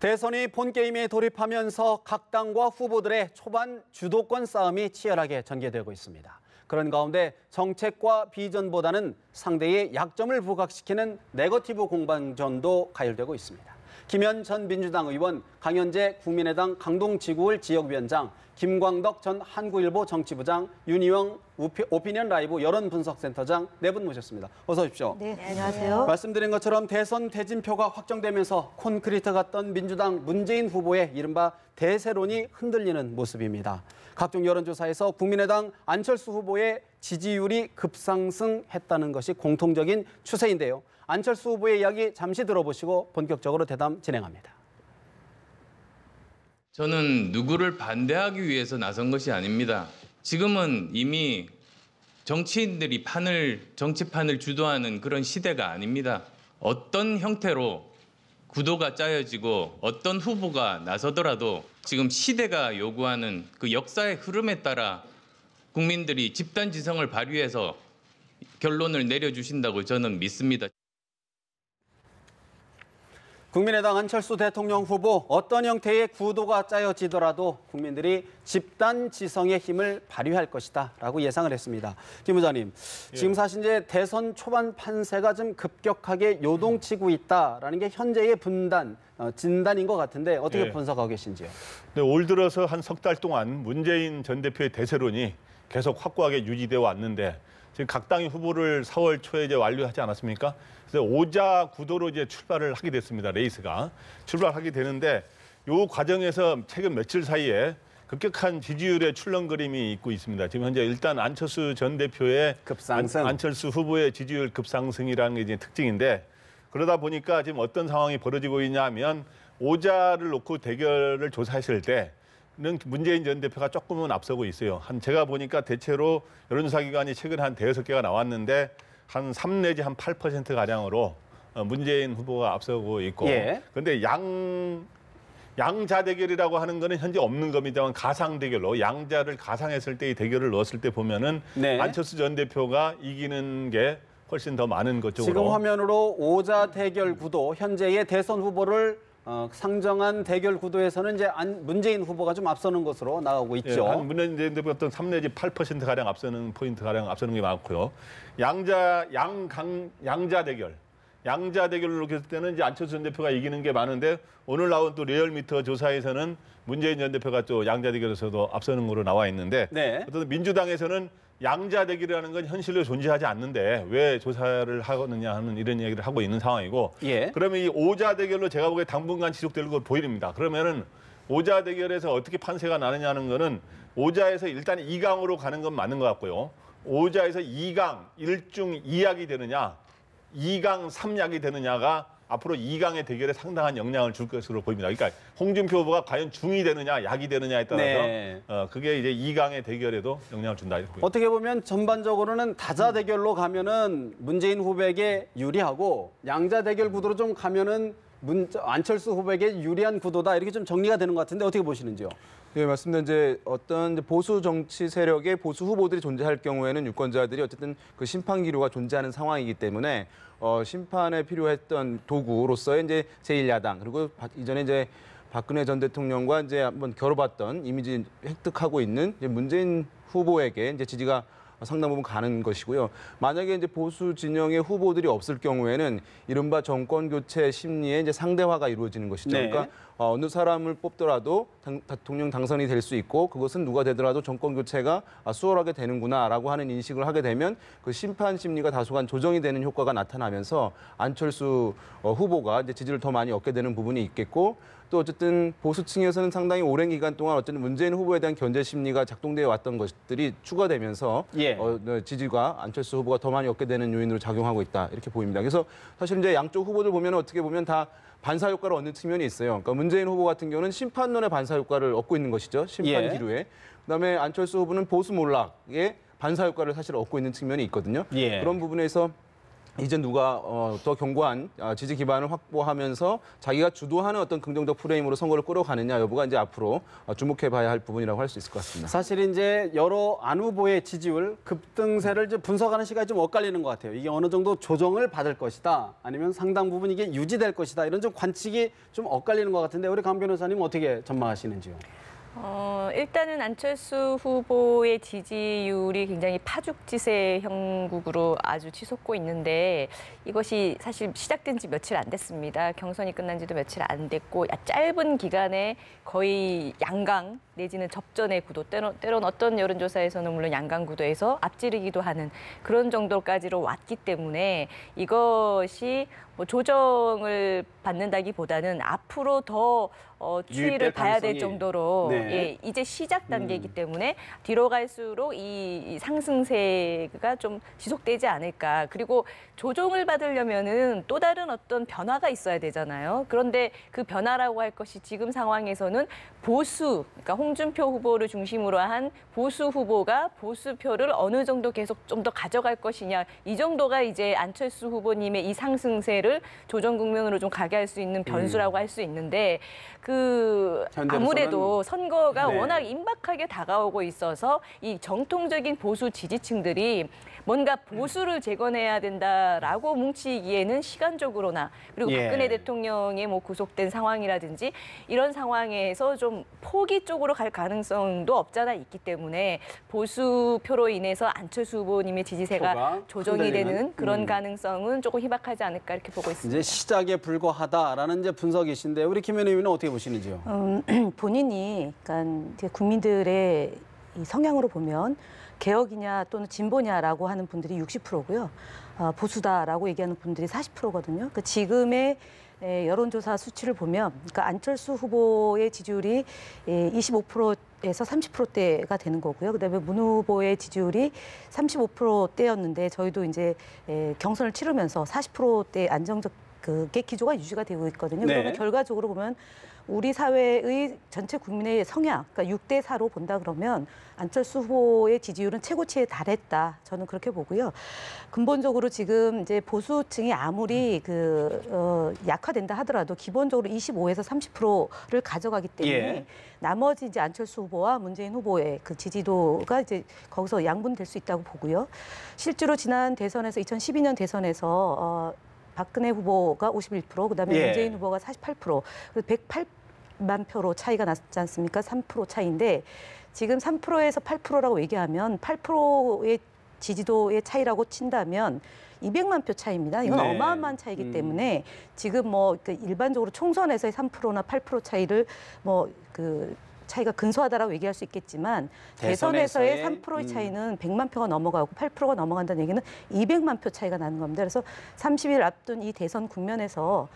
대선이 본게임에 돌입하면서 각 당과 후보들의 초반 주도권 싸움이 치열하게 전개되고 있습니다. 그런 가운데 정책과 비전보다는 상대의 약점을 부각시키는 네거티브 공방전도 가열되고 있습니다. 김현 전 민주당 의원, 강현재 국민의당 강동지구을 지역위원장, 김광덕 전 한국일보 정치부장, 윤희영 오피니언 라이브 여론분석센터장 네 분 모셨습니다. 어서 오십시오. 네, 안녕하세요. 말씀드린 것처럼 대선 대진표가 확정되면서 콘크리트 같던 민주당 문재인 후보의 이른바 대세론이 흔들리는 모습입니다. 각종 여론조사에서 국민의당 안철수 후보의 지지율이 급상승했다는 것이 공통적인 추세인데요. 안철수 후보의 이야기 잠시 들어보시고 본격적으로 대담 진행합니다. 저는 누구를 반대하기 위해서 나선 것이 아닙니다. 지금은 이미 정치인들이 정치판을 주도하는 그런 시대가 아닙니다. 어떤 형태로 구도가 짜여지고 어떤 후보가 나서더라도 지금 시대가 요구하는 그 역사의 흐름에 따라 국민들이 집단지성을 발휘해서 결론을 내려주신다고 저는 믿습니다. 국민의당 안철수 대통령 후보 어떤 형태의 구도가 짜여지더라도 국민들이 집단 지성의 힘을 발휘할 것이다라고 예상을 했습니다. 김 부장님, 지금 사실 이제 대선 초반 판세가 좀 급격하게 요동치고 있다라는 게 현재의 진단인 것 같은데 어떻게 분석하고 계신지요? 네, 올 들어서 한 석 달 동안 문재인 전 대표의 대세론이 계속 확고하게 유지되어 왔는데 지금 각 당의 후보를 4월 초에 이제 완료하지 않았습니까? 그래서 오자 구도로 이제 출발을 하게 됐습니다. 레이스가 출발하게 되는데 이 과정에서 최근 며칠 사이에 급격한 지지율의 출렁거림이 있고 있습니다. 지금 현재 일단 안철수 전 대표의 급상승, 안철수 후보의 지지율 급상승이라는 게 이제 특징인데 그러다 보니까 지금 어떤 상황이 벌어지고 있냐면 오자를 놓고 대결을 조사했을 때. 는 문재인 전 대표가 조금은 앞서고 있어요. 제가 보니까 대체로 여론조사 기관이 최근 한 대여섯 개가 나왔는데 한 3 내지 한 8% 가량으로 문재인 후보가 앞서고 있고. 그런데 양자 대결이라고 하는 거는 현재 없는 겁니다만 가상 대결로 양자를 가상했을 때의 대결을 넣었을 때 보면은 안철수 전 대표가 이기는 게 훨씬 더 많은 것 쪽으로. 지금 화면으로 오자 대결 구도 현재의 대선 후보를 상정한 대결 구도에서는 이제 문재인 후보가 좀 앞서는 것으로 나오고 있죠. 한 문재인 대표가 어떤 3 내지 8% 가량 앞서는 포인트 가량 앞서는 게 많고요. 양자 대결. 양자 대결로 했을 때는 이제 안철수 전 대표가 이기는 게 많은데 오늘 나온 또 리얼미터 조사에서는 문재인 전 대표가 또 양자 대결에서도 앞서는 거로 나와 있는데 어떤 민주당에서는 양자 대결이라는 건 현실로 존재하지 않는데 왜 조사를 하느냐 하는 이런 얘기를 하고 있는 상황이고 그러면 이 오자 대결로 제가 보기에 당분간 지속될 거 보입니다. 그러면은 오자 대결에서 어떻게 판세가 나느냐는 거는 오자에서 일단 2강으로 가는 건 맞는 것 같고요. 오자에서 2강 1중 2약이 되느냐 2강 3약이 되느냐가 앞으로 2강의 대결에 상당한 영향을 줄 것으로 보입니다. 그러니까 홍준표 후보가 과연 중이 되느냐 약이 되느냐에 따라서 그게 이제 2강의 대결에도 영향을 준다. 어떻게 보면 전반적으로는 다자 대결로 가면은 문재인 후보에게 유리하고 양자 대결 구도로 좀 가면은 안철수 후보에게 유리한 구도다 이렇게 좀 정리가 되는 것 같은데 어떻게 보시는지요? 네, 맞습니다. 이제 어떤 보수 정치 세력의 보수 후보들이 존재할 경우에는 유권자들이 어쨌든 그 심판 기류가 존재하는 상황이기 때문에 심판에 필요했던 도구로서의 이제 제1야당 그리고 이전에 이제 박근혜 전 대통령과 이제 한번 겨뤄봤던 이미지 획득하고 있는 이제 문재인 후보에게 이제 지지가 상당 부분 가는 것이고요. 만약에 이제 보수 진영의 후보들이 없을 경우에는 이른바 정권 교체 심리에 이제 상대화가 이루어지는 것이죠. 그러니까 어느 사람을 뽑더라도 대통령 당선이 될 수 있고 그것은 누가 되더라도 정권 교체가 수월하게 되는구나라고 하는 인식을 하게 되면 그 심판 심리가 다소간 조정이 되는 효과가 나타나면서 안철수 후보가 이제 지지를 더 많이 얻게 되는 부분이 있겠고 또 어쨌든 보수층에서는 상당히 오랜 기간 동안 어쨌든 문재인 후보에 대한 견제 심리가 작동되어 왔던 것들이 추가되면서 지지가 안철수 후보가 더 많이 얻게 되는 요인으로 작용하고 있다 이렇게 보입니다. 그래서 사실 이제 양쪽 후보들 보면 어떻게 보면 다 반사 효과를 얻는 측면이 있어요. 그러니까 문재인 후보 같은 경우는 심판론의 반사 효과를 얻고 있는 것이죠. 심판 기류에. 그다음에 안철수 후보는 보수 몰락의 반사 효과를 사실 얻고 있는 측면이 있거든요. 그런 부분에서 이제 누가 더 견고한 지지 기반을 확보하면서 자기가 주도하는 어떤 긍정적 프레임으로 선거를 끌어가느냐 여부가 이제 앞으로 주목해봐야 할 부분이라고 할 수 있을 것 같습니다. 사실 이제 여러 안 후보의 지지율 급등세를 이제 분석하는 시간이 좀 엇갈리는 것 같아요. 이게 어느 정도 조정을 받을 것이다, 아니면 상당 부분 이게 유지될 것이다, 이런 좀 관측이 좀 엇갈리는 것 같은데 우리 강 변호사님 어떻게 전망하시는지요? 일단은 안철수 후보의 지지율이 굉장히 파죽지세 형국으로 아주 치솟고 있는데 이것이 사실 시작된 지 며칠 안 됐습니다. 경선이 끝난 지도 며칠 안 됐고 짧은 기간에 거의 양강 내지는 접전의 구도, 때론 어떤 여론조사에서는 물론 양강 구도에서 앞지르기도 하는 그런 정도까지로 왔기 때문에 이것이 뭐 조정을 받는다기보다는 앞으로 더 추이를 봐야 될 정도로 네. 예, 이제 시작 단계이기 때문에 뒤로 갈수록 이 상승세가 좀 지속되지 않을까. 그리고 조정을 받으려면은 또 다른 어떤 변화가 있어야 되잖아요. 그런데 그 변화라고 할 것이 지금 상황에서는 보수, 그러니까 홍준표 후보를 중심으로 한 보수 후보가 보수표를 어느 정도 계속 좀 더 가져갈 것이냐. 이 정도가 이제 안철수 후보님의 이 상승세를 조정 국면으로 좀 가게 할 수 있는 변수라고 할 수 있는데 아무래도 선거가 네. 워낙 임박하게 다가오고 있어서 이 정통적인 보수 지지층들이 뭔가 보수를 재건해야 된다라고 뭉치기에는 시간적으로나 그리고 예. 박근혜 대통령의 뭐 구속된 상황이라든지 이런 상황에서 좀 포기 쪽으로 갈 가능성도 없잖아 있기 때문에 보수표로 인해서 안철수 후보님의 지지세가 표가 조정이 흔들리는? 되는 그런 가능성은 조금 희박하지 않을까 이렇게 보고 있습니다. 이제 시작에 불과하다라는 이제 분석이신데 우리 김 의원님은 어떻게 보시는지요? 본인이 그러니까 이제 국민들의 이 성향으로 보면 개혁이냐 또는 진보냐라고 하는 분들이 60%고요. 보수다라고 얘기하는 분들이 40%거든요. 그 지금의 여론조사 수치를 보면 그러니까 안철수 후보의 지지율이 25%에서 30%대가 되는 거고요. 그다음에 문 후보의 지지율이 35%대였는데 저희도 이제 경선을 치르면서 40%대 안정적 그게 기조가 유지가 되고 있거든요. 네. 그러면 결과적으로 보면 우리 사회의 전체 국민의 성향, 그러니까 6대 4로 본다 그러면 안철수 후보의 지지율은 최고치에 달했다. 저는 그렇게 보고요. 근본적으로 지금 이제 보수층이 아무리 약화된다 하더라도 기본적으로 25에서 30%를 가져가기 때문에 예. 나머지 이제 안철수 후보와 문재인 후보의 그 지지도가 이제 거기서 양분될 수 있다고 보고요. 실제로 지난 대선에서 2012년 대선에서 박근혜 후보가 51%, 그다음에 예. 문재인 후보가 48%, 108만 표로 차이가 났지 않습니까? 3% 차이인데 지금 3%에서 8%라고 얘기하면 8%의 지지도의 차이라고 친다면 200만 표 차이입니다. 이건 네. 어마어마한 차이기 때문에 지금 뭐 일반적으로 총선에서의 3%나 8% 차이를 차이가 근소하다라고 얘기할 수 있겠지만 대선에서의 3%의 차이는 100만 표가 넘어가고 8%가 넘어간다는 얘기는 200만 표 차이가 나는 겁니다. 그래서 30일 앞둔 이 대선 국면에서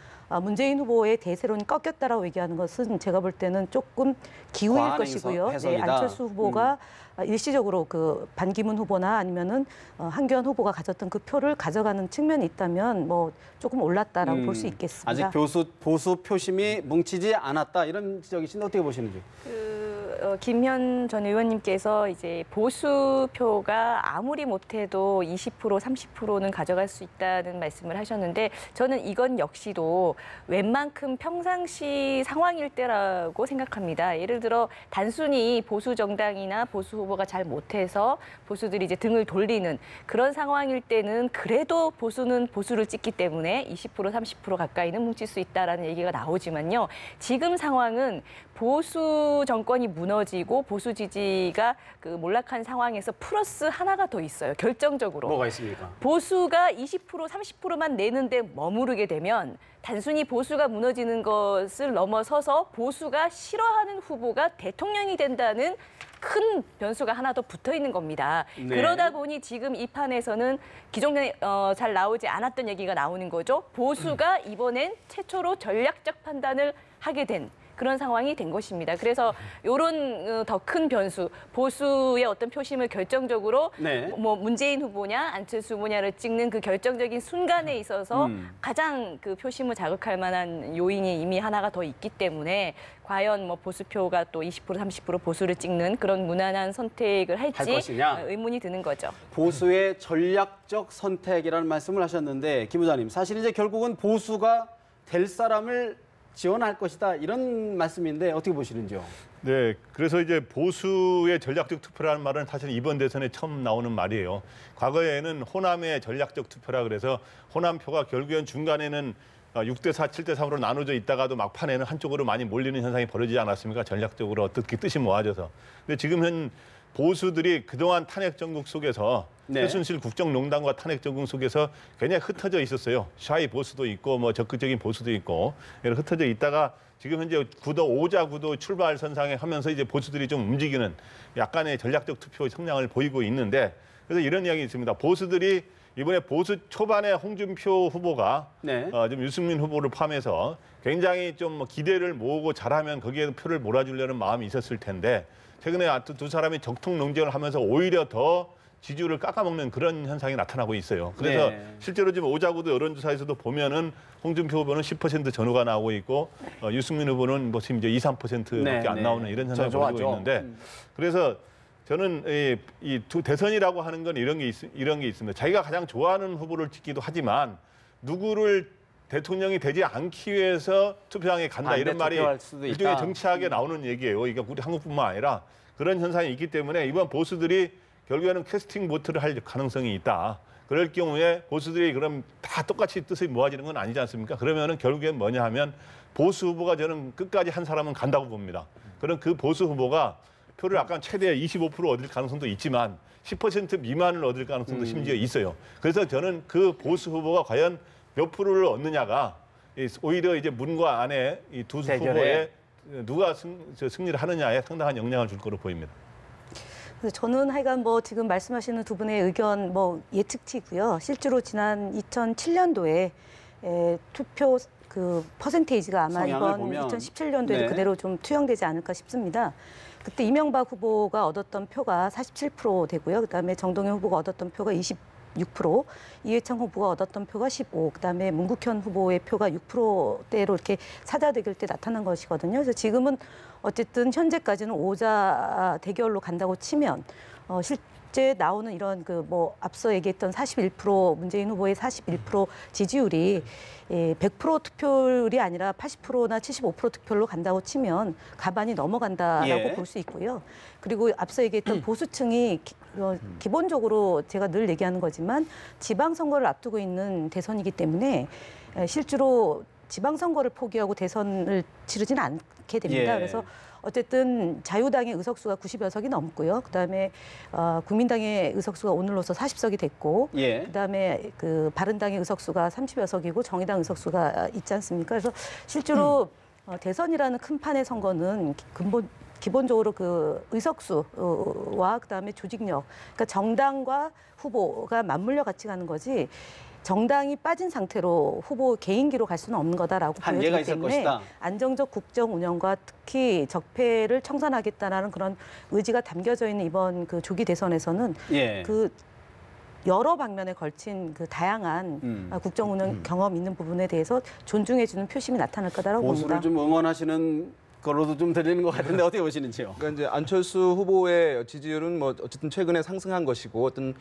문재인 후보의 대세론이 꺾였다라고 얘기하는 것은 제가 볼 때는 조금 기우일 과한 것이고요. 해석이다. 안철수 후보가 일시적으로 그 반기문 후보나 아니면은 한교안 후보가 가졌던 그 표를 가져가는 측면이 있다면 뭐 조금 올랐다라고 볼 수 있겠습니다. 아직 보수 표심이 뭉치지 않았다 이런 지적이신데 어떻게 보시는지? 김현 전 의원님께서 이제 보수표가 아무리 못해도 20%, 30%는 가져갈 수 있다는 말씀을 하셨는데 저는 이건 역시도 웬만큼 평상시 상황일 때라고 생각합니다. 예를 들어 단순히 보수 정당이나 보수 후보가 잘 못해서 보수들이 이제 등을 돌리는 그런 상황일 때는 그래도 보수는 보수를 찍기 때문에 20%, 30% 가까이는 뭉칠 수 있다라는 얘기가 나오지만요. 지금 상황은 보수 정권이 무너지고 보수 지지가 몰락한 상황에서 플러스 하나가 더 있어요. 결정적으로. 뭐가 있습니까? 보수가 20%, 30%만 내는데 머무르게 되면 단순히 보수가 무너지는 것을 넘어서서 보수가 싫어하는 후보가 대통령이 된다는 큰 변수가 하나 더 붙어 있는 겁니다. 네. 그러다 보니 지금 이 판에서는 기존에 잘 나오지 않았던 얘기가 나오는 거죠. 보수가 이번엔 최초로 전략적 판단을 하게 된 그런 상황이 된 것입니다. 그래서 이런 더 큰 변수, 보수의 어떤 표심을 결정적으로 네. 뭐 문재인 후보냐 안철수 후보냐를 찍는 그 결정적인 순간에 있어서 가장 그 표심을 자극할 만한 요인이 이미 하나가 더 있기 때문에 과연 뭐 보수표가 또 20% 30% 보수를 찍는 그런 무난한 선택을 할 할지 것이냐? 의문이 드는 거죠. 보수의 전략적 선택이라는 말씀을 하셨는데 김 부장님, 사실 이제 결국은 보수가 될 사람을 지원할 것이다 이런 말씀인데 어떻게 보시는지요? 네, 그래서 이제 보수의 전략적 투표라는 말은 사실 이번 대선에 처음 나오는 말이에요. 과거에는 호남의 전략적 투표라 그래서 호남표가 결국엔 중간에는 6대4, 7대3으로 나눠져 있다가도 막판에는 한쪽으로 많이 몰리는 현상이 벌어지지 않았습니까? 전략적으로 어떻게 뜻이 모아져서. 근데 지금은 보수들이 그동안 탄핵 정국 속에서 네. 최순실 국정농단과 탄핵 정국 속에서 굉장히 흩어져 있었어요. 샤이 보수도 있고 뭐 적극적인 보수도 있고 이렇게 흩어져 있다가 지금 현재 오자 구도 출발선상에 하면서 이제 보수들이 좀 움직이는 약간의 전략적 투표 성향을 보이고 있는데 그래서 이런 이야기 있습니다. 보수들이 이번에 보수 초반에 홍준표 후보가 네. 좀 유승민 후보를 포함해서 굉장히 좀 기대를 모으고 잘하면 거기에 표를 몰아주려는 마음이 있었을 텐데 최근에 두 사람이 적통 논쟁을 하면서 오히려 더 지지율을 깎아먹는 그런 현상이 나타나고 있어요. 그래서 네. 실제로 지금 오자구도 여론조사에서도 보면은 홍준표 후보는 10% 전후가 나오고 있고 유승민 후보는 뭐 지금 이제 2, 3%밖에 네, 안 네. 나오는 이런 현상이 저 보이고 좋아하죠. 있는데 그래서 저는 이 두 대선이라고 하는 건 이런 게 있습니다. 자기가 가장 좋아하는 후보를 찍기도 하지만 누구를 대통령이 되지 않기 위해서 투표장에 간다 반대 이런 말이 투표할 수도 일종의 있다. 정치학에 나오는 얘기예요. 그러니까 우리 한국뿐만 아니라 그런 현상이 있기 때문에 이번 보수들이 결국에는 캐스팅 보트를 할 가능성이 있다. 그럴 경우에 보수들이 그럼 다 똑같이 뜻이 모아지는 건 아니지 않습니까? 그러면은 결국엔 뭐냐 하면 보수 후보가 저는 끝까지 한 사람은 간다고 봅니다. 그럼 그 보수 후보가 표를 약간 최대 25% 얻을 가능성도 있지만 10% 미만을 얻을 가능성도 심지어 있어요. 그래서 저는 그 보수 후보가 과연 몇 프로를 얻느냐가 오히려 이제 문과 안에 이 두 후보의 누가 승리를 하느냐에 상당한 영향을 줄 거로 보입니다. 그래서 저는 하여간 뭐 지금 말씀하시는 두 분의 의견 뭐 예측치고요. 실제로 지난 2007년도에 투표 그 퍼센테이지가 아마 성향을 이번 보면. 2017년도에도 네. 그대로 좀 투영되지 않을까 싶습니다. 그때 이명박 후보가 얻었던 표가 47% 되고요. 그다음에 정동영 후보가 얻었던 표가 26%, 이회창 후보가 얻었던 표가 15%, 그다음에 문국현 후보의 표가 6%대로 이렇게 사자 대결 때 나타난 것이거든요. 그래서 지금은 어쨌든 현재까지는 오자 대결로 간다고 치면 실제 나오는 이런 그 뭐 앞서 얘기했던 41% 문재인 후보의 41% 지지율이 100% 투표율이 아니라 80%나 75% 투표율로 간다고 치면 가반이 넘어간다라고 예. 볼 수 있고요. 그리고 앞서 얘기했던 보수층이 기본적으로 제가 늘 얘기하는 거지만 지방선거를 앞두고 있는 대선이기 때문에 실제로 지방선거를 포기하고 대선을 치르지는 않게 됩니다. 예. 그래서 어쨌든 자유당의 의석수가 90여 석이 넘고요. 그다음에 국민당의 의석수가 오늘로서 40석이 됐고, 예. 그다음에 그 바른당의 의석수가 30여 석이고 정의당 의석수가 있지 않습니까? 그래서 실제로 대선이라는 큰 판의 선거는 기본적으로 그 의석수와 그다음에 조직력, 그러니까 정당과 후보가 맞물려 같이 가는 거지. 정당이 빠진 상태로 후보 개인기로 갈 수는 없는 거다라고 한계가 보여지기 있을 때문에 것이다. 안정적 국정 운영과 특히 적폐를 청산하겠다라는 그런 의지가 담겨져 있는 이번 그 조기 대선에서는 예. 그 여러 방면에 걸친 그 다양한 국정 운영 경험 있는 부분에 대해서 존중해주는 표심이 나타날 거다라고 봅니다. 보수를 좀 응원하시는 걸로도 좀 들리는 것 같은데 어떻게 보시는지요? 그러니까 이제 안철수 후보의 지지율은 뭐 어쨌든 최근에 상승한 것이고 어떤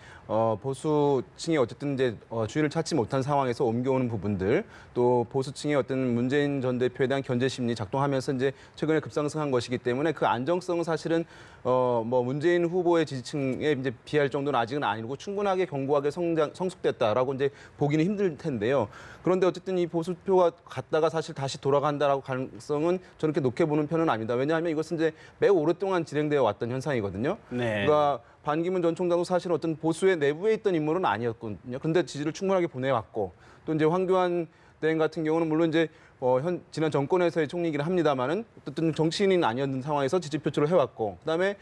보수층이 어쨌든 이제 주의를 찾지 못한 상황에서 옮겨오는 부분들 또 보수층의 어떤 문재인 전 대표에 대한 견제 심리 작동하면서 이제 최근에 급상승한 것이기 때문에 그 안정성은 사실은 뭐 문재인 후보의 지지층에 이제 비할 정도는 아직은 아니고 충분하게 견고하게 성숙됐다라고 이제 보기는 힘들 텐데요. 그런데 어쨌든 이 보수표가 갔다가 사실 다시 돌아간다라고 가능성은 저는 이렇게 높게 보는 편은 아닙니다. 왜냐하면 이것은 이제 매우 오랫동안 진행되어 왔던 현상이거든요. 네. 그러니까 반기문 전 총장도 사실 어떤 보수의 내부에 있던 인물은 아니었거든요. 근데 지지를 충분하게 보내왔고 또 이제 황교안 대행 같은 경우는 물론 이제 지난 정권에서의 총리이긴 합니다만은 어떤 정치인은 아니었는 상황에서 지지 표출을 해왔고 그다음에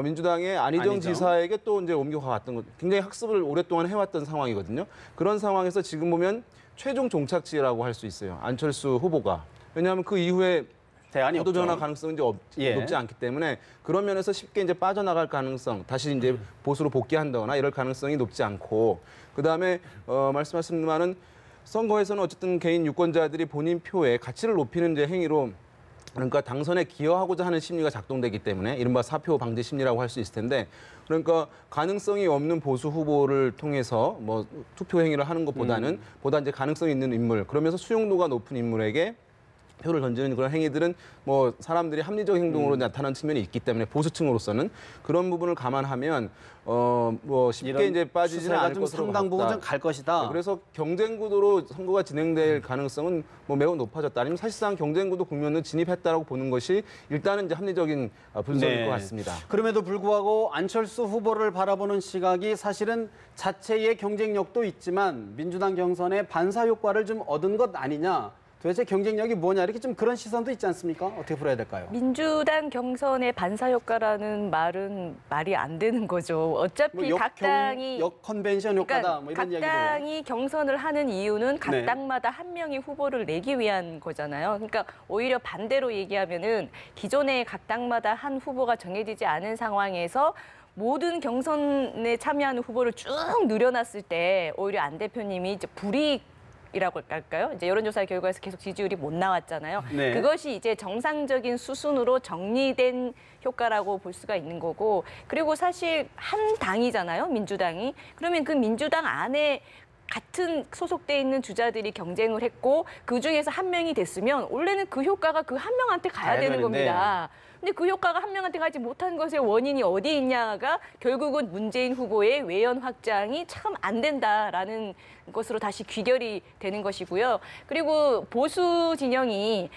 민주당의 안희정 지사에게 또 이제 옮겨가 왔던 것, 굉장히 학습을 오랫동안 해왔던 상황이거든요. 그런 상황에서 지금 보면 최종 종착지라고 할 수 있어요. 안철수 후보가. 왜냐하면 그 이후에 대안이 구도 전환 없죠. 가능성이 이제 예. 높지 않기 때문에 그런 면에서 쉽게 이제 빠져나갈 가능성, 다시 이제 보수로 복귀한다거나 이럴 가능성이 높지 않고 그다음에 말씀하신 바는 선거에서는 어쨌든 개인 유권자들이 본인 표의 가치를 높이는 이제 행위로 그러니까 당선에 기여하고자 하는 심리가 작동되기 때문에 이른바 사표 방지 심리라고 할 수 있을 텐데 그러니까 가능성이 없는 보수 후보를 통해서 뭐 투표 행위를 하는 것보다는 보다 이제 가능성이 있는 인물 그러면서 수용도가 높은 인물에게 표를 던지는 그런 행위들은 뭐 사람들이 합리적 행동으로 나타나는 측면이 있기 때문에 보수층으로서는 그런 부분을 감안하면 뭐 쉽게 이제 빠지지는 않을 좀 것으로 상당 부분 봤다. 좀 갈 것이다. 네, 그래서 경쟁 구도로 선거가 진행될 가능성은 뭐 매우 높아졌다. 아니면 사실상 경쟁 구도 국면은 진입했다라고 보는 것이 일단은 이제 합리적인 분석일 것 같습니다. 그럼에도 불구하고 안철수 후보를 바라보는 시각이 사실은 자체의 경쟁력도 있지만 민주당 경선에 반사 효과를 좀 얻은 것 아니냐. 도대체 경쟁력이 뭐냐 이렇게 좀 그런 시선도 있지 않습니까? 어떻게 풀어야 될까요? 민주당 경선의 반사 효과라는 말은 말이 안 되는 거죠. 어차피 각 당이 역 컨벤션 효과다 그러니까 뭐 이런 각 이야기도. 당이 경선을 하는 이유는 각 네. 당마다 한 명의 후보를 내기 위한 거잖아요. 그러니까 오히려 반대로 얘기하면은 기존에 각 당마다 한 후보가 정해지지 않은 상황에서 모든 경선에 참여하는 후보를 쭉 늘여놨을 때 오히려 안 대표님이 이제 불이익이라고 할까요? 이제 여론조사 결과에서 계속 지지율이 못 나왔잖아요. 네. 그것이 이제 정상적인 수순으로 정리된 효과라고 볼 수가 있는 거고, 그리고 사실 한 당이잖아요, 민주당이. 그러면 그 민주당 안에 같은 소속돼 있는 주자들이 경쟁을 했고 그 중에서 한 명이 됐으면 원래는 그 효과가 그 한 명한테 가야 되는 되는데. 겁니다. 근데 그 효과가 한 명한테 가지 못한 것의 원인이 어디 있냐가 결국은 문재인 후보의 외연 확장이 참 안 된다라는 것으로 다시 귀결이 되는 것이고요. 그리고 보수 진영이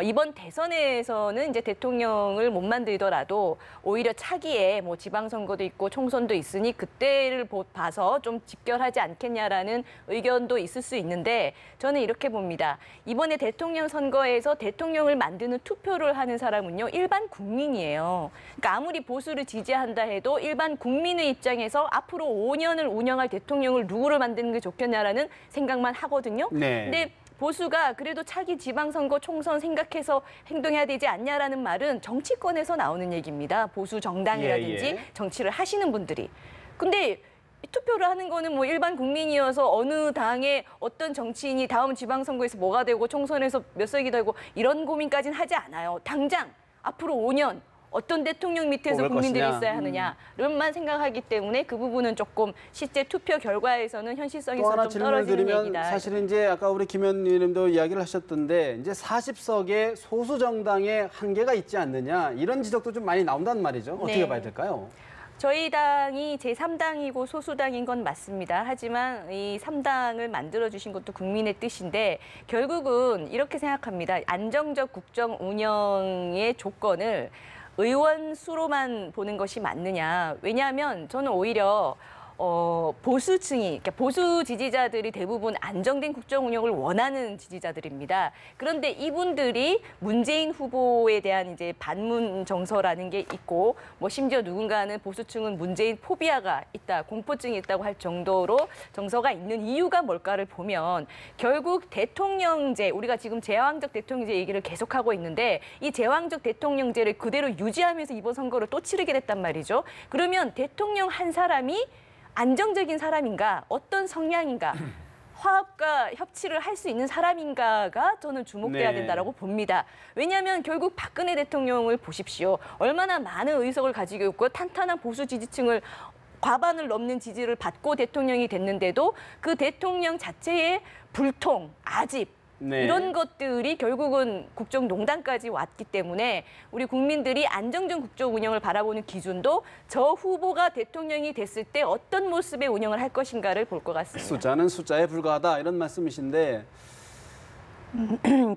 이번 대선에서는 이제 대통령을 못 만들더라도 오히려 차기에 뭐 지방선거도 있고 총선도 있으니 그때를 봐서 좀 집결하지 않겠냐라는 의견도 있을 수 있는데 저는 이렇게 봅니다. 이번에 대통령 선거에서 대통령을 만드는 투표를 하는 사람은요, 일반 국민이에요. 그러니까 아무리 보수를 지지한다 해도 일반 국민의 입장에서 앞으로 5년을 운영할 대통령을 누구를 만드는 게 좋겠냐라는 생각만 하거든요. 네. 근데 보수가 그래도 차기 지방선거 총선 생각해서 행동해야 되지 않냐라는 말은 정치권에서 나오는 얘기입니다. 보수 정당이라든지 예, 예. 정치를 하시는 분들이. 근데 투표를 하는 거는 뭐 일반 국민이어서 어느 당의 어떤 정치인이 다음 지방선거에서 뭐가 되고 총선에서 몇 석이 되고 이런 고민까지는 하지 않아요. 당장 앞으로 5년 어떤 대통령 밑에서 뽑을 국민들이 것이냐. 있어야 하느냐만 생각하기 때문에 그 부분은 조금 실제 투표 결과에서는 또 현실성에서 하나 좀 질문을 떨어지는 드리면 얘기다. 사실은 이제 아까 우리 김 의원님도 이야기를 하셨던데 이제 40석의 소수 정당의 한계가 있지 않느냐 이런 지적도 좀 많이 나온단 말이죠. 어떻게 네. 봐야 될까요? 저희 당이 제3당이고 소수당인 건 맞습니다. 하지만 이 3당을 만들어주신 것도 국민의 뜻인데 결국은 이렇게 생각합니다. 안정적 국정 운영의 조건을 의원 수로만 보는 것이 맞느냐. 왜냐하면 저는 오히려 보수층이, 그러니까 보수 지지자들이 대부분 안정된 국정 운영을 원하는 지지자들입니다. 그런데 이분들이 문재인 후보에 대한 이제 반문 정서라는 게 있고, 뭐 심지어 누군가는 보수층은 문재인 포비아가 있다, 공포증이 있다고 할 정도로 정서가 있는 이유가 뭘까를 보면 결국 대통령제, 우리가 지금 제왕적 대통령제 얘기를 계속하고 있는데 이 제왕적 대통령제를 그대로 유지하면서 이번 선거를 또 치르게 됐단 말이죠. 그러면 대통령 한 사람이 안정적인 사람인가, 어떤 성향인가, 화합과 협치를 할 수 있는 사람인가가 저는 주목돼야 네. 된다라고 봅니다. 왜냐하면 결국 박근혜 대통령을 보십시오. 얼마나 많은 의석을 가지고 있고 탄탄한 보수 지지층을 과반을 넘는 지지를 받고 대통령이 됐는데도 그 대통령 자체의 불통, 아집, 네. 이런 것들이 결국은 국정농단까지 왔기 때문에 우리 국민들이 안정적 국정 운영을 바라보는 기준도 저 후보가 대통령이 됐을 때 어떤 모습의 운영을 할 것인가를 볼 것 같습니다. 숫자는 숫자에 불과하다 이런 말씀이신데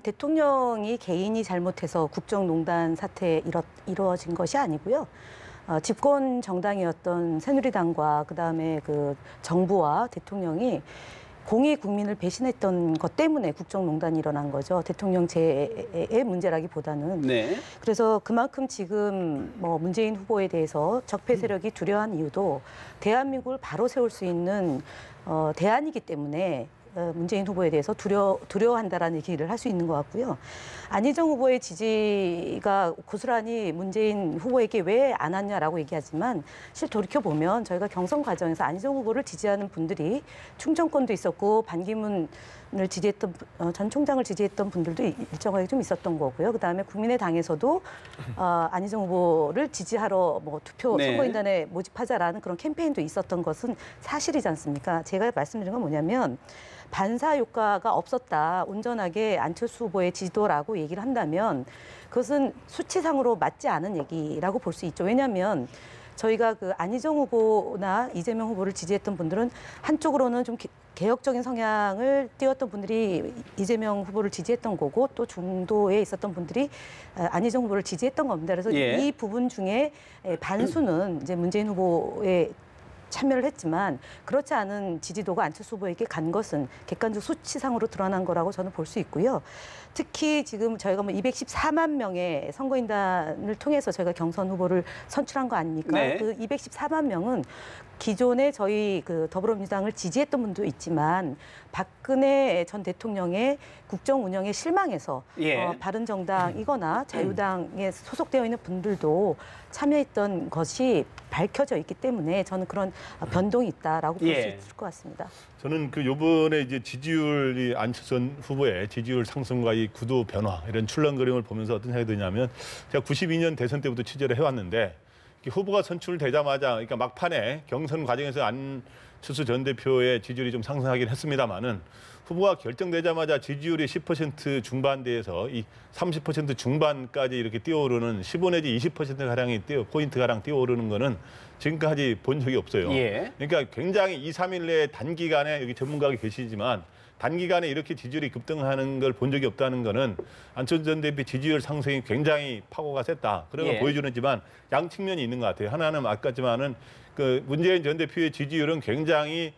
대통령이 개인이 잘못해서 국정농단 사태에 이루어진 것이 아니고요. 집권 정당이었던 새누리당과 그다음에 그 정부와 대통령이 공의 국민을 배신했던 것 때문에 국정농단이 일어난 거죠. 대통령제의 문제라기보다는. 네. 그래서 그만큼 지금 뭐 문재인 후보에 대해서 적폐 세력이 두려워한 이유도 대한민국을 바로 세울 수 있는 대안이기 때문에 문재인 후보에 대해서 두려워한다라는 얘기를 할 수 있는 것 같고요. 안희정 후보의 지지가 고스란히 문재인 후보에게 왜 안 왔냐라고 얘기하지만 실 돌이켜보면 저희가 경선 과정에서 안희정 후보를 지지하는 분들이 충청권도 있었고 반기문을 지지했던 전 총장을 지지했던 분들도 일정하게 좀 있었던 거고요. 그다음에 국민의당에서도 안희정 후보를 지지하러 뭐 투표 네. 선거인단에 모집하자라는 그런 캠페인도 있었던 것은 사실이지 않습니까? 제가 말씀드린 건 뭐냐면 반사 효과가 없었다. 온전하게 안철수 후보의 지지도라고 얘기를 한다면 그것은 수치상으로 맞지 않은 얘기라고 볼 수 있죠. 왜냐하면 저희가 그 안희정 후보나 이재명 후보를 지지했던 분들은 한쪽으로는 좀 개혁적인 성향을 띄웠던 분들이 이재명 후보를 지지했던 거고 또 중도에 있었던 분들이 안희정 후보를 지지했던 겁니다. 그래서 예. 이 부분 중에 반수는 이제 문재인 후보의 참여를 했지만 그렇지 않은 지지도가 안철수 후보에게 간 것은 객관적 수치상으로 드러난 거라고 저는 볼 수 있고요. 특히 지금 저희가 뭐 214만 명의 선거인단을 통해서 저희가 경선 후보를 선출한 거 아닙니까? 네. 그 214만 명은 기존에 저희 그 더불어민주당을 지지했던 분도 있지만 박근혜 전 대통령의 국정 운영에 실망해서 예. 바른정당이거나 자유당에 소속되어 있는 분들도 참여했던 것이 밝혀져 있기 때문에 저는 그런 변동이 있다라고 볼 수 예. 있을 것 같습니다. 저는 그 요번에 이제 지지율이 안철수 전 후보의 지지율 상승과 이 구도 변화 이런 출렁거림을 보면서 어떤 생각이 드냐면 제가 92년 대선 때부터 취재를 해왔는데 후보가 선출되자마자 그러니까 막판에 경선 과정에서 안철수 전 대표의 지지율이 좀 상승하긴 했습니다만은 후보가 결정되자마자 지지율이 10% 중반대에서 이 30% 중반까지 이렇게 뛰어오르는 15 내지 20%가량이 포인트가량 뛰어오르는 거는 지금까지 본 적이 없어요. 예. 그러니까 굉장히 2, 3일 내에 단기간에 여기 전문가가 계시지만 단기간에 이렇게 지지율이 급등하는 걸 본 적이 없다는 거는 안철수 전 대표 지지율 상승이 굉장히 파고가 셌다. 그런 걸 예. 보여주는지만 양 측면이 있는 것 같아요. 하나는 아까지만은 그 문재인 전 대표의 지지율은 굉장히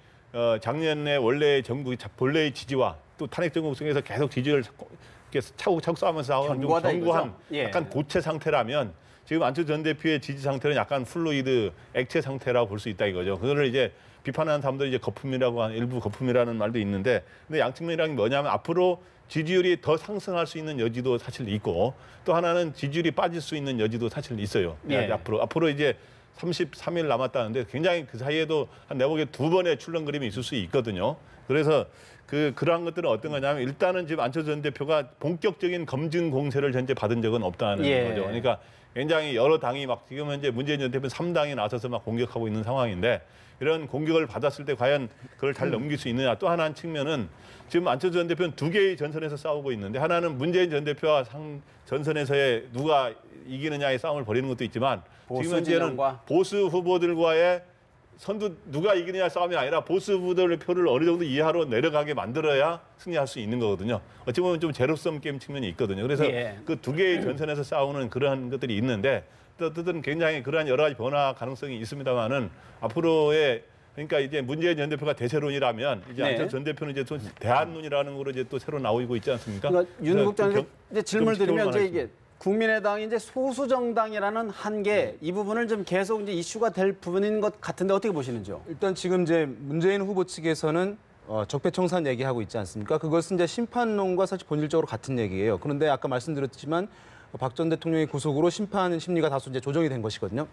작년에 원래 정부 본래의 지지와 또 탄핵 정국 속에서 계속 지지를 차곡차곡 쌓으면서 싸우는 좀 견고하다 견고한 이거죠? 예. 약간 고체 상태라면 지금 안철수 전 대표의 지지 상태는 약간 플루이드 액체 상태라고 볼 수 있다 이거죠. 그거를 이제 비판하는 사람들이 이제 거품이라고 하는 일부 거품이라는 말도 있는데 근데 양측면이란 게 뭐냐면 앞으로 지지율이 더 상승할 수 있는 여지도 사실 있고 또 하나는 지지율이 빠질 수 있는 여지도 사실 있어요. 예. 앞으로 이제 33일 남았다는데 굉장히 그 사이에도 한 내복에 2번의 출렁거림이 있을 수 있거든요. 그래서 그러한 것들은 어떤 거냐면 일단은 지금 안철수 전 대표가 본격적인 검증 공세를 현재 받은 적은 없다는 예. 거죠. 그러니까 굉장히 여러 당이 막 지금 현재 문재인 전 대표는 3당이 나서서 막 공격하고 있는 상황인데 이런 공격을 받았을 때 과연 그걸 잘 넘길 수 있느냐. 또 하나는 측면은 지금 안철수 전 대표는 2개의 전선에서 싸우고 있는데 하나는 문재인 전 대표와 전선에서의 누가 이기느냐의 싸움을 벌이는 것도 있지만 지금 현재는 진영과. 보수 후보들과의 선두 누가 이기느냐 싸움이 아니라 보수 후보들의 표를 어느 정도 이하로 내려가게 만들어야 승리할 수 있는 거거든요. 어찌 보면 좀 제로섬 게임 측면이 있거든요. 그래서 예. 그 2개의 전선에서 싸우는 그러한 것들이 있는데 어쨌든 굉장히 그러한 여러 가지 변화 가능성이 있습니다만은 앞으로의 그러니까 이제 문재인 전 대표가 대세론이라면 이제 네. 안철수 전 대표는 이제 또 대안론이라는 거로 이제 또 새로 나오고 있지 않습니까? 그러니까 윤 그래서 국장님 좀 이제 질문을 좀 드리면 이제 지켜볼 이게 국민의당이 이제 소수 정당이라는 한계 이 부분을 좀 계속 이제 이슈가 될 부분인 것 같은데 어떻게 보시는지요? 일단 지금 이제 문재인 후보 측에서는 적폐청산 얘기하고 있지 않습니까? 그것은 이제 심판론과 사실 본질적으로 같은 얘기예요. 그런데 아까 말씀드렸지만 박 전 대통령의 구속으로 심판 심리가 다소 이제 조정이 된 것이거든요.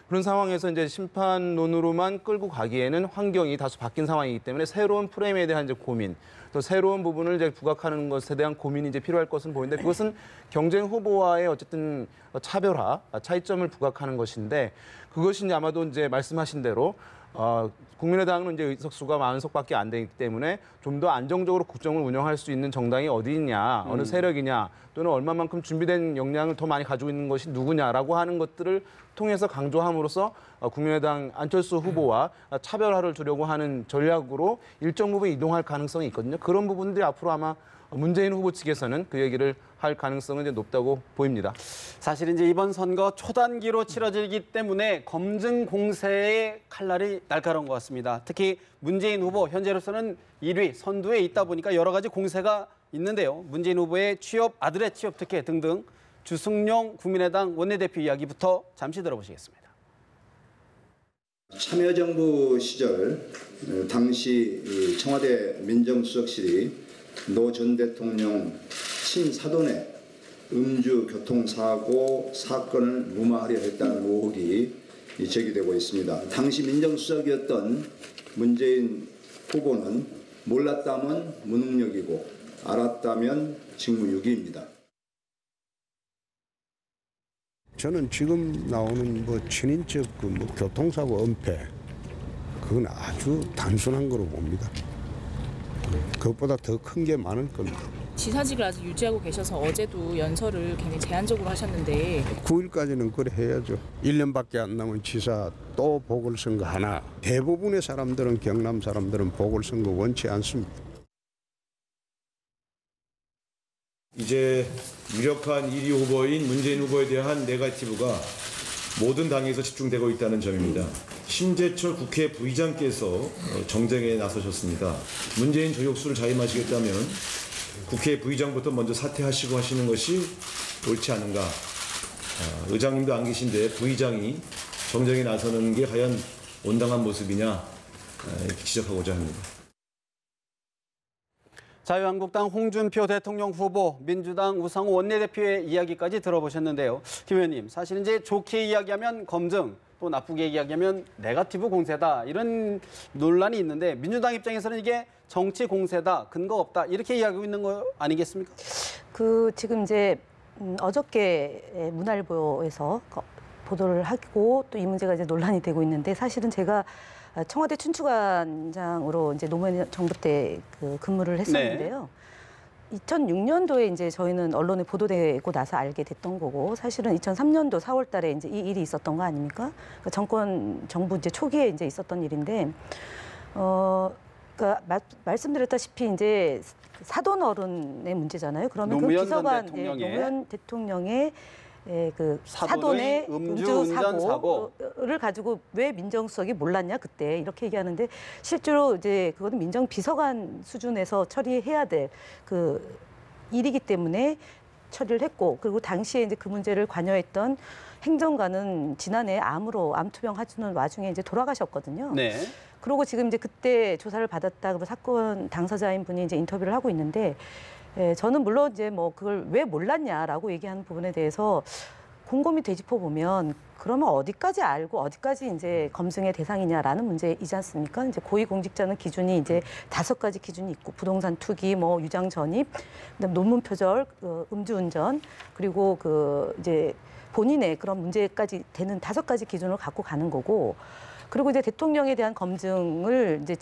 그런 상황에서 이제 심판론으로만 끌고 가기에는 환경이 다소 바뀐 상황이기 때문에 새로운 프레임에 대한 이제 고민, 또 새로운 부분을 이제 부각하는 것에 대한 고민이 이제 필요할 것은 보이는데 그것은 경쟁 후보와의 어쨌든 차별화, 차이점을 부각하는 것인데 그것이 이제 아마도 이제 말씀하신 대로 국민의당은 이제 의석수가 40석밖에 안 되기 때문에 좀 더 안정적으로 국정을 운영할 수 있는 정당이 어디 있냐, 어느 세력이냐, 또는 얼마만큼 준비된 역량을 더 많이 가지고 있는 것이 누구냐라고 하는 것들을 통해서 강조함으로써 국민의당 안철수 후보와 차별화를 두려고 하는 전략으로 일정 부분 이동할 가능성이 있거든요. 그런 부분들이 앞으로 아마 문재인 후보 측에서는 그 얘기를 할 가능성은 이제 높다고 보입니다. 사실 이제 이번 선거 초단기로 치러지기 때문에 검증 공세의 칼날이 날카로운 것 같습니다. 특히 문재인 후보 현재로서는 1위 선두에 있다 보니까 여러 가지 공세가 있는데요. 문재인 후보의 취업, 아들의 취업 특혜 등등 주승용 국민의당 원내대표 이야기부터 잠시 들어보시겠습니다. 참여정부 시절 당시 청와대 민정수석실이 노 전 대통령 친사돈의 음주 교통사고 사건을 무마하려 했다는 의혹이 제기되고 있습니다. 당시 민정수석이었던 문재인 후보는 몰랐다면 무능력이고 알았다면 직무유기입니다. 저는 지금 나오는 친인척 교통사고 은폐 그건 아주 단순한 거로 봅니다. 그것보다 더 큰 게 많을 겁니다. 지사직을 아직 유지하고 계셔서 어제도 연설을 굉장히 제한적으로 하셨는데 9일까지는 그래 해야죠. 1년밖에 안 남은 지사 또 보궐선거 하나. 대부분의 사람들은 경남 사람들은 보궐선거 원치 않습니다. 이제 유력한 1위 후보인 문재인 후보에 대한 네거티브가 모든 당에서 집중되고 있다는 점입니다. 심재철 국회 부의장께서 정쟁에 나서셨습니다. 문재인 저격수를 자임하시겠다면 국회 부의장부터 먼저 사퇴하시고 하시는 것이 옳지 않은가. 의장님도 안 계신데 부의장이 정쟁에 나서는 게 과연 온당한 모습이냐 이렇게 지적하고자 합니다. 자유한국당 홍준표 대통령 후보, 민주당 우상호 원내대표의 이야기까지 들어보셨는데요. 김 의원님, 사실 이제 좋게 이야기하면 검증, 또 나쁘게 이야기하면 네거티브 공세다 이런 논란이 있는데 민주당 입장에서는 이게 정치 공세다, 근거 없다 이렇게 이야기하고 있는 거 아니겠습니까? 지금 이제 어저께 문화일보에서 보도를 하고 또 이 문제가 이제 논란이 되고 있는데 사실은 제가 청와대 춘추관장으로 이제 노무현 정부 때 근무를 했었는데요. 2006년도에 이제 저희는 언론에 보도되고 나서 알게 됐던 거고 사실은 2003년도 4월달에 이제 이 일이 있었던 거 아닙니까? 그러니까 정부 이제 초기에 이제 있었던 일인데, 그러니까 말씀드렸다시피 이제 사돈 어른의 문제잖아요. 그러면 그 비서관 노무현 대통령의 사돈의 음주 사고를 가지고 왜 민정수석이 몰랐냐 그때 이렇게 얘기하는데 실제로 이제 그거는 민정비서관 수준에서 처리해야 될 일이기 때문에 처리를 했고 그리고 당시에 이제 그 문제를 관여했던 행정관은 지난해 암투병 하시는 와중에 이제 돌아가셨거든요. 네. 그리고 지금 이제 그때 조사를 받았다 그리고 사건 당사자인 분이 이제 인터뷰를 하고 있는데. 저는 물론 이제 그걸 왜 몰랐냐라고 얘기하는 부분에 대해서 곰곰이 되짚어 보면 그러면 어디까지 알고 어디까지 이제 검증의 대상이냐라는 문제이지 않습니까? 이제 고위공직자는 기준이 이제 5가지 기준이 있고 부동산 투기, 유장 전입, 그다음 논문 표절, 음주운전 그리고 이제 본인의 그런 문제까지 되는 5가지 기준을 갖고 가는 거고 그리고 이제 대통령에 대한 검증을 이제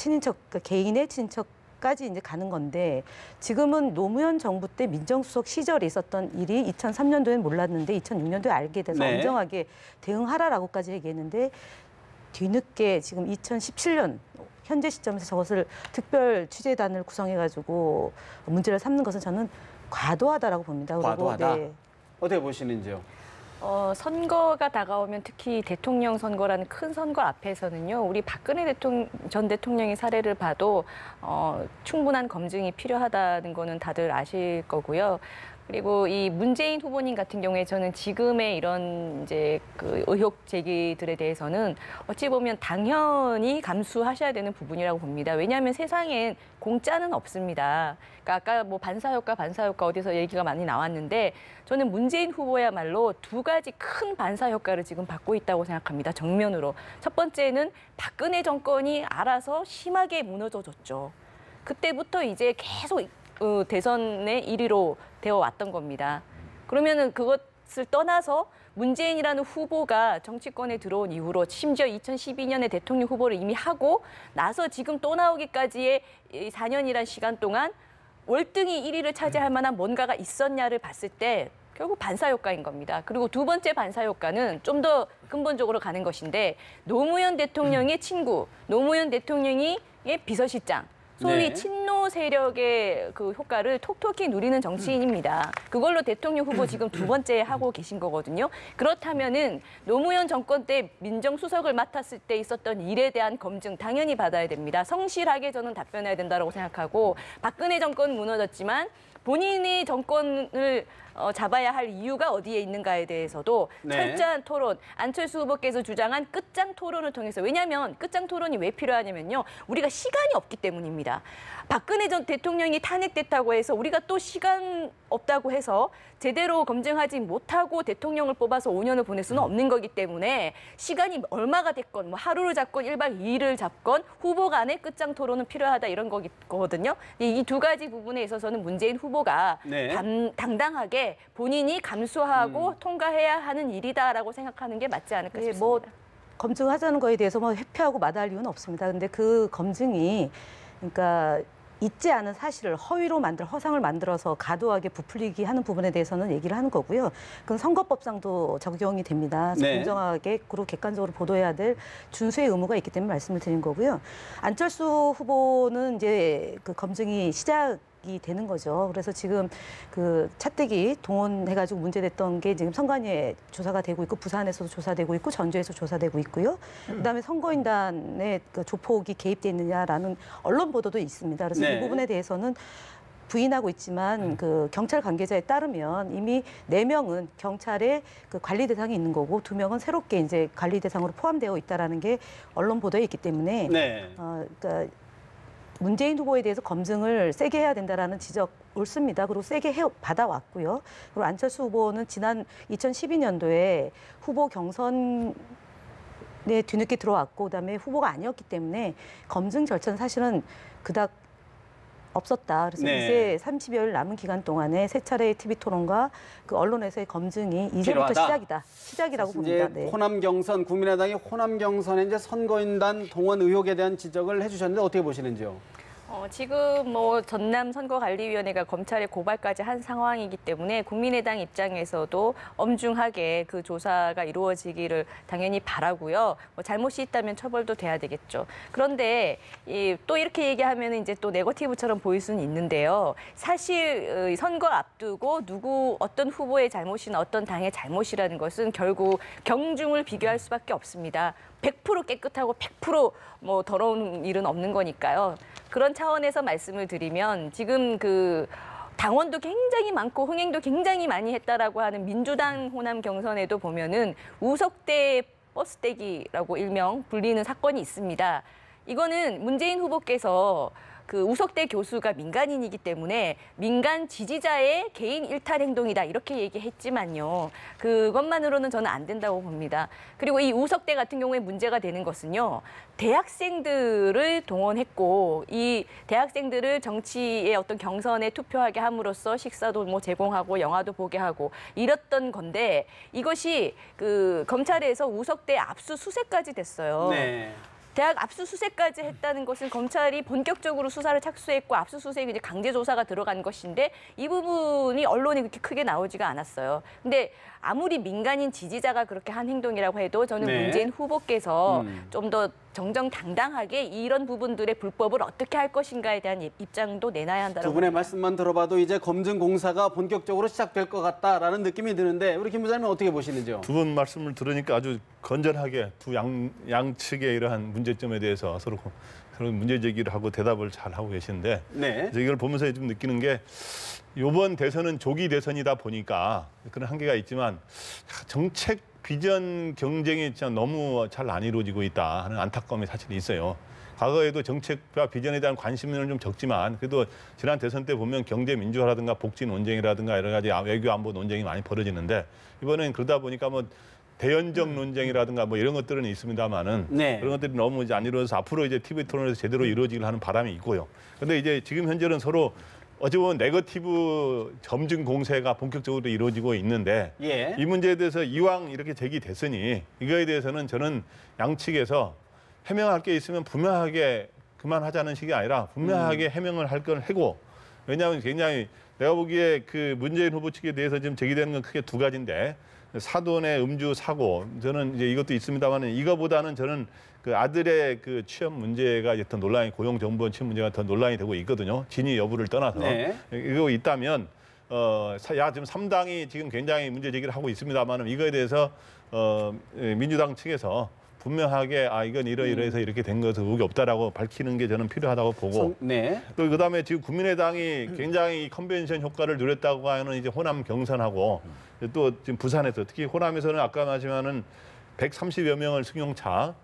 개인의 친인척 까지 이제 가는 건데 지금은 노무현 정부 때 민정수석 시절에 있었던 일이 2003년도엔 몰랐는데 2006년도에 알게 돼서 엄정하게 대응하라라고까지 얘기했는데 뒤늦게 지금 2017년 현재 시점에서 저것을 특별 취재단을 구성해가지고 문제를 삼는 것은 저는 과도하다라고 봅니다. 과도하다. 네. 어떻게 보시는지요? 선거가 다가오면 특히 대통령 선거라는 큰 선거 앞에서는요. 우리 박근혜 전 대통령의 사례를 봐도 충분한 검증이 필요하다는 거는 다들 아실 거고요. 그리고 이 문재인 후보님 같은 경우에 저는 지금의 이런 이제 의혹 제기들에 대해서는 어찌 보면 당연히 감수하셔야 되는 부분이라고 봅니다. 왜냐하면 세상엔 공짜는 없습니다. 그러니까 아까 반사효과 어디서 얘기가 많이 나왔는데 저는 문재인 후보야말로 2가지 큰 반사효과를 지금 받고 있다고 생각합니다. 정면으로. 첫 번째는 박근혜 정권이 알아서 심하게 무너져줬죠. 그때부터 이제 계속 대선의 1위로 되어 왔던 겁니다. 그러면은 그것을 떠나서 문재인이라는 후보가 정치권에 들어온 이후로 심지어 2012년에 대통령 후보를 이미 하고 나서 지금 또 나오기까지의 4년이란 시간 동안 월등히 1위를 차지할 만한 뭔가가 있었냐를 봤을 때 결국 반사효과인 겁니다. 그리고 2번째 반사효과는 좀 더 근본적으로 가는 것인데 노무현 대통령의 친구, 노무현 대통령의 비서실장, 소위 친노 세력의 효과를 톡톡히 누리는 정치인입니다. 그걸로 대통령 후보 지금 2번째 하고 계신 거거든요. 그렇다면은 노무현 정권 때 민정수석을 맡았을 때 있었던 일에 대한 검증 당연히 받아야 됩니다. 성실하게 저는 답변해야 된다고 생각하고 박근혜 정권 무너졌지만 본인의 정권을 잡아야 할 이유가 어디에 있는가에 대해서도 네. 철저한 토론, 안철수 후보께서 주장한 끝장 토론을 통해서, 왜냐하면 끝장 토론이 왜 필요하냐면요, 우리가 시간이 없기 때문입니다. 박근혜 전 대통령이 탄핵됐다고 해서 우리가 또 시간 없다고 해서 제대로 검증하지 못하고 대통령을 뽑아서 5년을 보낼 수는 없는 거기 때문에 시간이 얼마가 됐건 뭐 하루를 잡건 1박 2일을 잡건 후보 간의 끝장 토론은 필요하다, 이런 거거든요. 이 두 가지 부분에 있어서는 문재인 후보가 네. 당당하게 본인이 감수하고 통과해야 하는 일이다라고 생각하는 게 맞지 않을까 네, 싶습니다. 뭐 검증하자는 거에 대해서 뭐 회피하고 마다할 이유는 없습니다. 근데 그 검증이 그러니까 있지 않은 사실을 허위로 허상을 만들어서 과도하게 부풀리기 하는 부분에 대해서는 얘기를 하는 거고요. 그건 선거법상도 적용이 됩니다. 그래서 네. 공정하게 그리고 객관적으로 보도해야 될 준수의 의무가 있기 때문에 말씀을 드린 거고요. 안철수 후보는 이제 그 검증이 시작이 되는 거죠. 그래서 지금 그 차떼기 동원해가지고 문제됐던 게 지금 선관위에 조사가 되고 있고, 부산에서도 조사되고 있고, 전주에서 조사되고 있고요. 그다음에 선거인단에 그 조폭이 개입돼 있느냐라는 언론 보도도 있습니다. 그래서 네. 이 부분에 대해서는 부인하고 있지만 그 경찰 관계자에 따르면 이미 4명은 경찰의 그 관리 대상이 있는 거고 2명은 새롭게 이제 관리 대상으로 포함되어 있다라는 게 언론 보도에 있기 때문에 네. 그러니까 문재인 후보에 대해서 검증을 세게 해야 된다라는 지적 옳습니다. 그리고 세게 받아왔고요. 그리고 안철수 후보는 지난 2012년도에 후보 경선에 뒤늦게 들어왔고, 그다음에 후보가 아니었기 때문에 검증 절차는 사실은 그닥 없었다. 그래서 네. 이제 30여일 남은 기간 동안에 세 차례의 TV 토론과 그 언론에서의 검증이 이제부터 필요하다. 시작이라고 이제 봅니다. 네. 호남 경선, 국민의당이 호남 경선에 이제 선거인단 동원 의혹에 대한 지적을 해주셨는데 어떻게 보시는지요? 지금 뭐 전남 선거관리위원회가 검찰에 고발까지 한 상황이기 때문에 국민의당 입장에서도 엄중하게 그 조사가 이루어지기를 당연히 바라고요. 뭐 잘못이 있다면 처벌도 돼야 되겠죠. 그런데 또 이렇게 얘기하면 이제 또 네거티브처럼 보일 수는 있는데요. 사실 선거 앞두고 어떤 후보의 잘못이나 어떤 당의 잘못이라는 것은 결국 경중을 비교할 수밖에 없습니다. 100% 깨끗하고 100% 뭐 더러운 일은 없는 거니까요. 그런 차원에서 말씀을 드리면 지금 그 당원도 굉장히 많고 흥행도 굉장히 많이 했다라고 하는 민주당 호남 경선에도 보면은 우석대 버스대기라고 일명 불리는 사건이 있습니다. 이거는 문재인 후보께서 그 우석대 교수가 민간인이기 때문에 민간 지지자의 개인 일탈 행동이다, 이렇게 얘기했지만요. 그것만으로는 저는 안 된다고 봅니다. 그리고 이 우석대 같은 경우에 문제가 되는 것은요, 대학생들을 동원했고 이 대학생들을 정치의 어떤 경선에 투표하게 함으로써 식사도 뭐 제공하고 영화도 보게 하고 이랬던 건데, 이것이 그 검찰에서 우석대 압수수색까지 됐어요. 네. 대학 압수수색까지 했다는 것은 검찰이 본격적으로 수사를 착수했고 압수수색이 이제 강제 조사가 들어간 것인데, 이 부분이 언론에 그렇게 크게 나오지가 않았어요. 근데 아무리 민간인 지지자가 그렇게 한 행동이라고 해도 저는 네. 문재인 후보께서 좀 더 정정당당하게 이런 부분들의 불법을 어떻게 할 것인가에 대한 입장도 내놔야 한다고. 두 분의 말씀만 들어봐도 이제 검증 공사가 본격적으로 시작될 것 같다라는 느낌이 드는데, 우리 김 부장님은 어떻게 보시는지요? 두 분 말씀을 들으니까 아주 건전하게 두 양측의 이러한 문제점에 대해서 서로 문제 제기를 하고 대답을 잘 하고 계시는데, 네. 이걸 보면서 좀 느끼는 게, 이번 대선은 조기 대선이다 보니까 그런 한계가 있지만 정책 비전 경쟁이 진짜 너무 잘 안 이루어지고 있다 하는 안타까움이 사실 있어요. 과거에도 정책과 비전에 대한 관심은 좀 적지만 그래도 지난 대선 때 보면 경제 민주화라든가 복지 논쟁이라든가 여러 가지 외교 안보 논쟁이 많이 벌어지는데, 이번엔 그러다 보니까 뭐 대연적 논쟁이라든가 뭐 이런 것들은 있습니다만은 네. 그런 것들이 너무 이제 안 이루어져서 앞으로 이제 TV 토론에서 제대로 이루어지길 하는 바람이 있고요. 그런데 이제 지금 현재는 서로 어찌 보면 네거티브 점증 공세가 본격적으로 이루어지고 있는데, 예. 이 문제에 대해서 이왕 이렇게 제기됐으니 이거에 대해서는 저는 양측에서 해명할 게 있으면 분명하게 그만하자는 식이 아니라 분명하게 해명을 할 건 하고, 왜냐하면 굉장히 내가 보기에 그 문재인 후보 측에 대해서 지금 제기되는 건 크게 두 가지인데, 사돈의 음주 사고, 저는 이제 이것도 있습니다만 이거보다는 저는 그 아들의 그 취업 문제가 이제 더 논란이, 고용정보원 취업 문제가 더 논란이 되고 있거든요. 진위 여부를 떠나서. 네. 이거 있다면 지금 3당이 지금 굉장히 문제 제기를 하고 있습니다만 이거에 대해서 민주당 측에서 분명하게 이건 이러이러해서 이렇게 된 것은 의혹이 없다라고 밝히는 게 저는 필요하다고 보고 네. 또 그다음에 지금 국민의당이 굉장히 컨벤션 효과를 누렸다고 하는 이제 호남 경선하고 또 지금 부산에서 특히 호남에서는 아까 말씀하는 130여 명을 승용차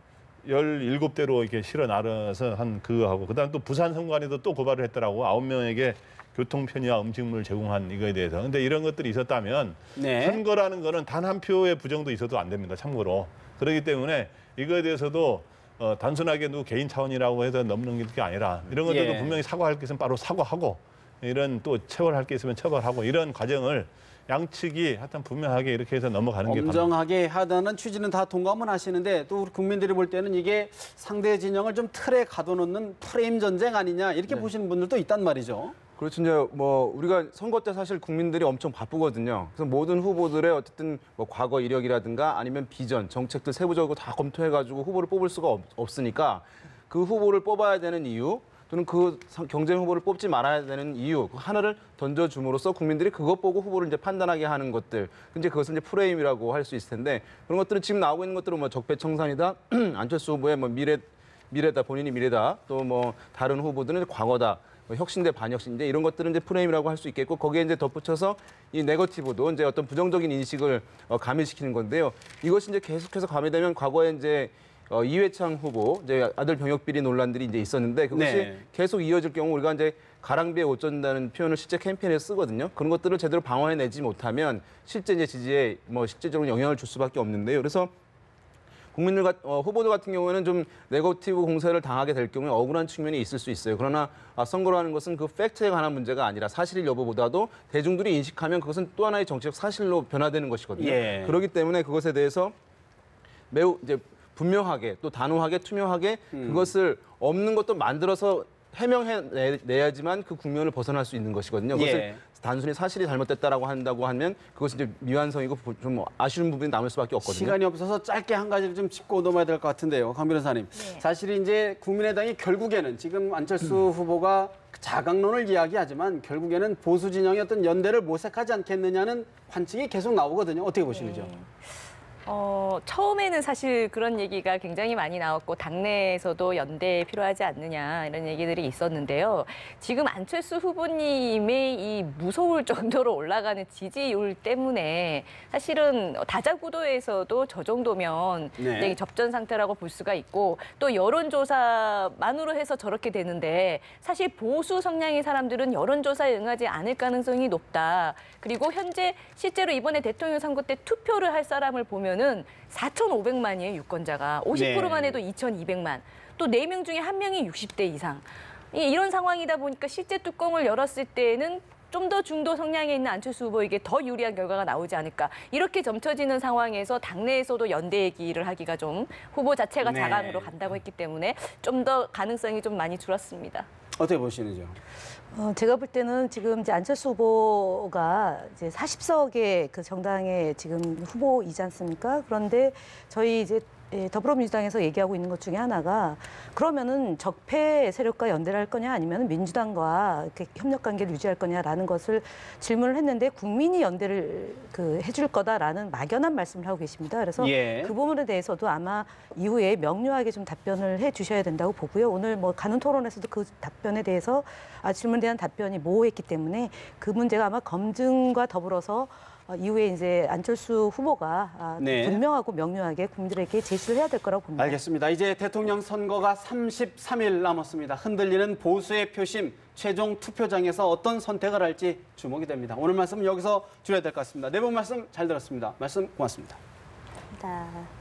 17대로 이렇게 실어 나르서 한 그거하고 그다음 또 부산 선관위도 또 고발을 했더라고 9명에게 교통 편의와 음식물 제공한 이거에 대해서. 근데 이런 것들이 있었다면 네. 선거라는 거는 단 한 표의 부정도 있어도 안 됩니다. 참고로. 그렇기 때문에 이거에 대해서도 단순하게 누구 개인 차원이라고 해서 넘는 게 아니라 이런 것들도 예. 분명히 사과할 게 있으면 바로 사과하고 이런 또 처벌할 게 있으면 처벌하고 이런 과정을 양측이 하여튼 분명하게 이렇게 해서 넘어가는 게 엄정하게 하다는 취지는 다 동감은 하시는데 또 우리 국민들이 볼 때는 이게 상대 진영을 좀 틀에 가둬놓는 프레임 전쟁 아니냐 이렇게 보시는 분들도 있단 말이죠. 그렇죠. 이제 뭐 우리가 선거 때 사실 국민들이 엄청 바쁘거든요. 그래서 모든 후보들의 어쨌든 뭐 과거 이력이라든가 아니면 비전, 정책들 세부적으로 다 검토해가지고 후보를 뽑을 수가 없으니까 그 후보를 뽑아야 되는 이유 또는 그 경쟁 후보를 뽑지 말아야 되는 이유 하나를 던져줌으로써 국민들이 그것 보고 후보를 이제 판단하게 하는 것들. 이제 그것은 이제 프레임이라고 할 수 있을 텐데 그런 것들은 지금 나오고 있는 것들은 뭐 적폐청산이다, 안철수 후보의 뭐 미래다 본인이 미래다, 또 뭐 다른 후보들은 과거다. 혁신대 반혁신대 이런 것들은 이제 프레임이라고 할 수 있겠고 거기에 이제 덧붙여서 이 네거티브도 이제 어떤 부정적인 인식을 가미시키는 건데요. 이것이 이제 계속해서 가미되면 과거에 이제 이회창 후보 이제 아들 병역 비리 논란들이 이제 있었는데 그것이 네. 계속 이어질 경우 우리가 이제 가랑비에 옷 젖는다는 표현을 실제 캠페인에 쓰거든요. 그런 것들을 제대로 방어해내지 못하면 실제 이제 지지에 뭐 실제적으로 영향을 줄 수밖에 없는데요. 그래서 국민들 후보들 같은 경우에는 좀 네거티브 공세를 당하게 될 경우에 억울한 측면이 있을 수 있어요. 그러나 선거라는 것은 그 팩트에 관한 문제가 아니라 사실일 여부보다도 대중들이 인식하면 그것은 또 하나의 정치적 사실로 변화되는 것이거든요. 예. 그렇기 때문에 그것에 대해서 매우 이제 분명하게 또 단호하게 투명하게 그것을 없는 것도 만들어서 해명해내야지만 그 국면을 벗어날 수 있는 것이거든요. 그것을 예. 단순히 사실이 잘못됐다라고 한다고 하면 그것은 이제 미완성이고 좀 아쉬운 부분이 남을 수밖에 없거든요. 시간이 없어서 짧게 한 가지를 좀 짚고 넘어야 될 것 같은데요. 강 변호사님. 네. 사실 이제 국민의당이 결국에는 지금 안철수 후보가 자강론을 이야기하지만 결국에는 보수 진영의 어떤 연대를 모색하지 않겠느냐는 관측이 계속 나오거든요. 어떻게 보시는지요? 네. 처음에는 사실 그런 얘기가 굉장히 많이 나왔고 당내에서도 연대 필요하지 않느냐 이런 얘기들이 있었는데요. 지금 안철수 후보님의 이 무서울 정도로 올라가는 지지율 때문에 사실은 다자구도에서도 저 정도면 네. 굉장히 접전 상태라고 볼 수가 있고 또 여론조사만으로 해서 저렇게 되는데 사실 보수 성향의 사람들은 여론조사에 응하지 않을 가능성이 높다. 그리고 현재 실제로 이번에 대통령 선거 때 투표를 할 사람을 보면은 4,500만이에요, 유권자가. 50%만 해도 2,200만. 또 4명 중에 1명이 60대 이상. 이런 상황이다 보니까 실제 뚜껑을 열었을 때에는 좀 더 중도 성향에 있는 안철수 후보에게 더 유리한 결과가 나오지 않을까. 이렇게 점쳐지는 상황에서 당내에서도 연대 얘기를 하기가 좀 후보 자체가 네. 자강으로 간다고 했기 때문에 좀 더 가능성이 좀 많이 줄었습니다. 어떻게 보시는지요? 제가 볼 때는 지금 이제 안철수 후보가 이제 40석의 그 정당의 지금 후보이지 않습니까? 그런데 저희 이제 더불어민주당에서 얘기하고 있는 것 중에 하나가 그러면은 적폐 세력과 연대를 할 거냐 아니면 민주당과 이렇게 협력 관계를 유지할 거냐라는 것을 질문을 했는데 국민이 연대를 해줄 거다라는 막연한 말씀을 하고 계십니다. 그래서 예. 그 부분에 대해서도 아마 이후에 명료하게 좀 답변을 해 주셔야 된다고 보고요. 오늘 뭐 가는 토론에서도 그 답변에 대해서 질문에 대한 답변이 모호했기 때문에 그 문제가 아마 검증과 더불어서 이후에 이제 안철수 후보가 네. 분명하고 명료하게 국민들에게 제시를 해야 될 거라고 봅니다. 알겠습니다. 이제 대통령 선거가 33일 남았습니다. 흔들리는 보수의 표심, 최종 투표장에서 어떤 선택을 할지 주목이 됩니다. 오늘 말씀 여기서 줄여야 될 것 같습니다. 네 분 말씀 잘 들었습니다. 말씀 고맙습니다. 감사합니다.